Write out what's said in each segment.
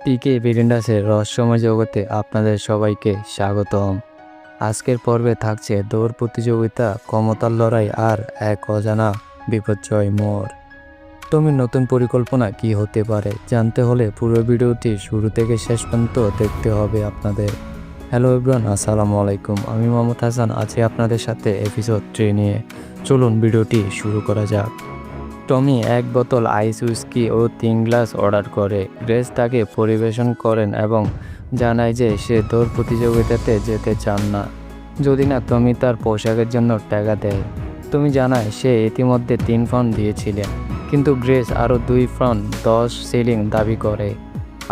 পিকে ব্লিন্ডার্সের রহস্যময় জগতে আপনাদের সবাইকে স্বাগতম। আজকের পর্বে থাকছে দৌড় প্রতিযোগিতা, ক্ষমতার লড়াই আর এক অজানা বিপর্যয় মোড়। টমির নতুন পরিকল্পনা কি হতে পারে জানতে হলে পুরো ভিডিওটি শুরু থেকে শেষ পর্যন্ত দেখতে হবে আপনাদের। হ্যালো এভরিওয়ান, আসসালামু আলাইকুম। আমি মোহাম্মদ হাসান আছি আপনাদের সাথে এপিসোড 3 নিয়ে। চলুন ভিডিওটি শুরু করা যাক। টমি এক বোতল আইস উইস্কি ও 3 গ্লাস অর্ডার করে। গ্রেস তাকে পরিবেশন করেন এবং জানায় যে সে দৌড় প্রতিযোগিতাতে যেতে চান না যদি না টমি তার পোশাকের জন্য টাকা দেয়। টমি জানায় সে ইতিমধ্যে 3 পাউন্ড দিয়েছিলেন, কিন্তু গ্রেস আরও 2 পাউন্ড 10 শিলিং দাবি করে।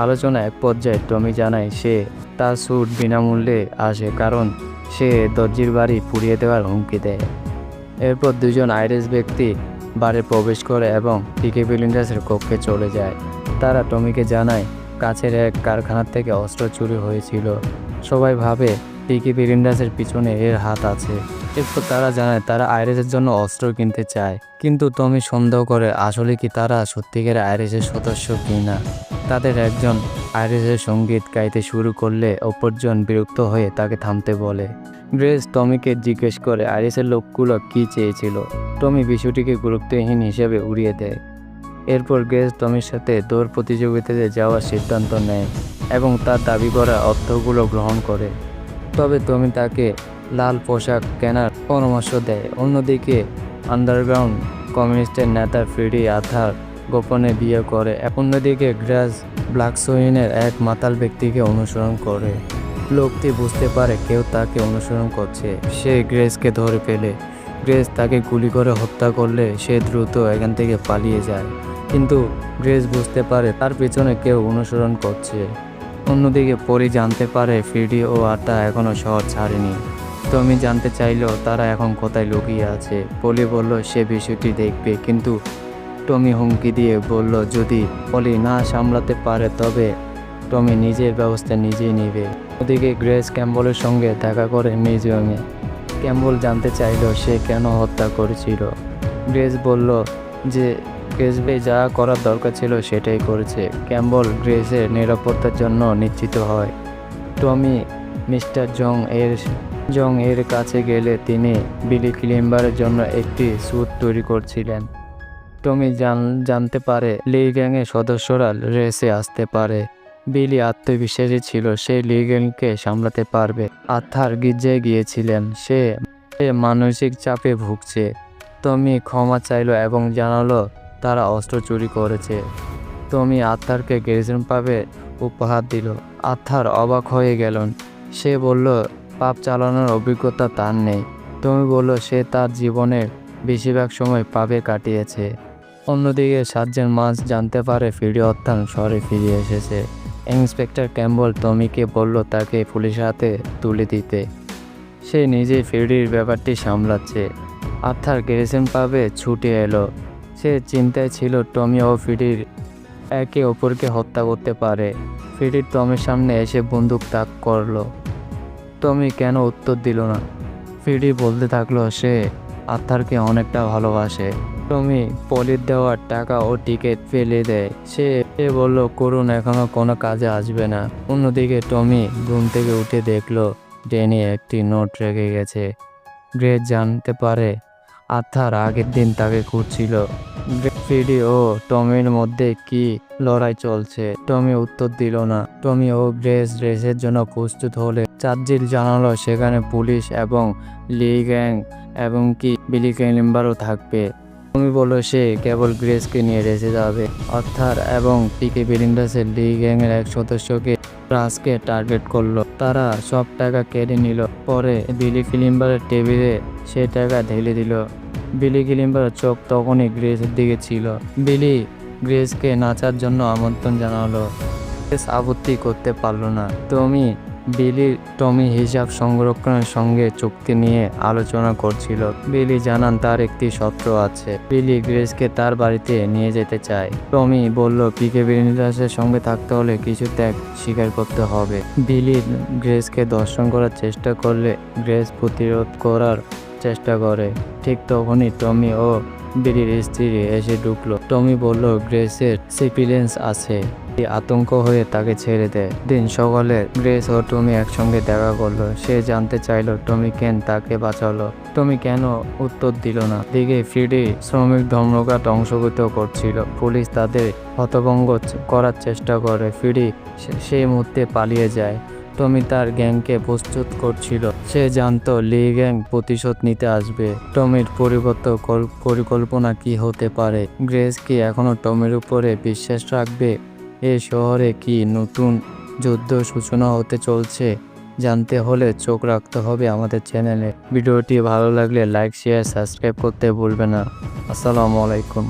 আলোচনা এক পর্যায়ে টমি জানায় সে তার স্যুট বিনামূল্যে আসে কারণ সে দর্জির বাড়ি পুড়িয়ে দেওয়ার হুমকি দেয়। এরপর দুজন আইরিশ ব্যক্তি বারে প্রবেশ করে এবং পিকে ব্লিন্ডার্সের কক্ষে চলে যায়। তারা টমিকে জানায় কাছের এক কারখানা থেকে অস্ত্র চুরি হয়েছিল। সবাই ভাবে পিকে ব্লিন্ডার্সের পিছনে এর হাত আছে। এরপর তারা জানায় তারা আইরিশের জন্য অস্ত্র কিনতে চায়, কিন্তু টমি সন্দেহ করে আসলে কি তারা সত্যিকার আইরিশের সদস্য কিনা। তাদের একজন আইরিশের সঙ্গীত গাইতে শুরু করলে অপরজন বিরক্ত হয়ে তাকে থামতে বলে। গ্রেস টমিকে জিজ্ঞেস করে আইরিশের লোকগুলো কী চেয়েছিল। টমি বিষয়টিকে গুরুত্বহীন হিসেবে উড়িয়ে দেয়। এরপর গ্রেস টমির সাথে দৌড় প্রতিযোগিতাতে যাওয়ার সিদ্ধান্ত নেয় এবং তার দাবি করা অর্থগুলো গ্রহণ করে। তবে টমি তাকে লাল পোশাক কেনার পরামর্শ দেয়। অন্যদিকে আন্ডারগ্রাউন্ড কমিউনিস্টের নেতা ফ্রেডি আথার গোপনে বিয়ে করে। অন্যদিকে গ্রেস ব্ল্যাকসোইনের এক মাতাল ব্যক্তিকে অনুসরণ করে। লোকটি বুঝতে পারে কেউ তাকে অনুসরণ করছে। সে গ্রেসকে ধরে ফেলে। গ্রেস তাকে গুলি করে হত্যা করলে সে দ্রুত এখান থেকে পালিয়ে যায়, কিন্তু গ্রেস বুঝতে পারে তার পেছনে কেউ অনুসরণ করছে। অন্যদিকে পরি জানতে পারে ফ্রেডি ও আতা এখনও শহর ছাড়েনি। টমি জানতে চাইল তারা এখন কোথায় লুকিয়ে আছে। পলি বলল সে বিষয়টি দেখবে, কিন্তু টমি হুমকি দিয়ে বলল যদি পলি না সামলাতে পারে তবে টমি নিজের ব্যবস্থা নিজেই নেবে। ওদিকে গ্রেস ক্যাম্বলের সঙ্গে দেখা করে মিউজিয়ামে। ক্যাম্বল জানতে চাইল সে কেন হত্যা করেছিল। গ্রেস বলল যে গ্রেসবে যা করার দরকার ছিল সেটাই করেছে। ক্যাম্বল গ্রেসের নিরাপত্তার জন্য নিশ্চিত হয়। টমি মিস্টার জং এর কাছে গেলে তিনি বিলি ক্লিম্বারের জন্য একটি স্যুট তৈরি করছিলেন। টমি জানতে পারে লি গ্যাংয়ের সদস্যরা রেসে আসতে পারে। বিলি আত্মবিশ্বাসী ছিল সে লি গ্যাংকে সামলাতে পারবে। আথার গির্জায় গিয়েছিলেন, সে মানসিক চাপে ভুগছে। টমি ক্ষমা চাইল এবং জানালো তারা অস্ত্র চুরি করেছে। টমি আথারকে গ্রেজন পাবে উপহার দিল। আথার অবাক হয়ে গেলেন। সে বলল পাপ চালানোর অভিজ্ঞতা তার নেই। টমি বলল সে তার জীবনের বেশিরভাগ সময় পাপে কাটিয়েছে। অন্যদিকে সার্জেন্ট মাস জানতে পারে ফ্রেডি অর্থাৎ শহরে ফিরে এসেছে। ইন্সপেক্টর ক্যাম্বল টমিকে বলল তাকে পুলিশের হাতে তুলে দিতে। সে নিজেই ফ্রেডির ব্যাপারটি সামলাচ্ছে। আর্থার গ্রেজন পাবে ছুটে এলো। সে চিন্তায় ছিল টমি ও ফ্রেডির একে অপরকে হত্যা করতে পারে। ফ্রেডি টমির সামনে এসে বন্দুক তাক করলো। টমি কেন উত্তর দিল না। ফ্রেডি বলতে থাকলো সে আর্থারকে অনেকটা ভালোবাসে। টমি পলির দেওয়ার টাকা ও টিকিট ফেলে দেয়। সে বলল করুন এখনো কোনো কাজে আসবে না। অন্যদিকে টমি ঘুম থেকে উঠে দেখলো ড্যানি একটি নোট রেখে গেছে। গ্রেস জানতে পারে আর্থার আগের দিন তাকে খুঁজছিল। ফ্রেডি ও টমির মধ্যে কি লড়াই চলছে। টমি উত্তর দিল না। টমি ও গ্রেস রেসের জন্য প্রস্তুত হলে চার্জিল জানালো সেখানে পুলিশ এবং লি গ্যাং এবং কি বিলি ক্লিম্বারও থাকবে। টমি বলল সে কেবল গ্রেসকে নিয়ে রেসে যাবে। আর্থার এবং পিকে ব্লিন্ডার্সের লি গ্যাংয়ের এক সদস্যকে রাজকে টার্গেট করলো। তারা সব টাকা কেড়ে নিল। পরে বিলি ক্লিম্বারের টেবিলে সে টাকা ঢেলে দিল। বিলি ক্লিম্বারের চোখ তখনই গ্রেসের দিকে ছিল। বিলি গ্রেসকে নাচার জন্য আমন্ত্রণ জানালো। গ্রেস আপত্তি করতে পারল না। টমি হিসাব সংরক্ষণের সঙ্গে চুক্তি নিয়ে আলোচনা করছিল। বিলি জানান তার একটি শর্ত আছে। বিলি গ্রেসকে তার বাড়িতে নিয়ে যেতে চায়। টমি বলল পিকে ব্লিন্ডার্সের সঙ্গে থাকতে হলে কিছু ত্যাগ স্বীকার করতে হবে। বিলি গ্রেসকে দর্শন করার চেষ্টা করলে গ্রেস প্রতিরোধ করার চেষ্টা করে। ঠিক তখনই টমি ও বিলির স্ত্রী এসে ঢুকলো। টমি বলল গ্রেসের সিপিলেন্স আছে। আতঙ্ক হয়ে তাকে ছেড়ে দেয়। দিন সকালে গ্রেস ও টমি একসঙ্গে দেখা করলো। সে জানতে চাইলো টমি কেন তাকে বাঁচালো। টমি কেন উত্তর দিল না। দিকে ফ্রিডি শ্রমিক ধর্মঘট অংশগ্রহণ করছিল। পুলিশ তাদের হতভম্ব করার চেষ্টা করে। ফ্রিডি সেই মুহূর্তে পালিয়ে যায়। টমি তার গ্যাংকে প্রস্তুত করছিল। সে জানতো লি গ্যাং প্রতিশোধ নিতে আসবে। টমির পরিকল্পনা কি হতে পারে? গ্রেস কি এখনো টমির উপরে বিশ্বাস রাখবে? এই শহরে কি নতুন যুদ্ধ সূচনা হতে চলছে? জানতে হলে চোখ রাখতে হবে আমাদের চ্যানেলে। ভিডিওটি ভালো লাগলে লাইক, শেয়ার, সাবস্ক্রাইব করতে ভুলবে না। আসসালামু আলাইকুম।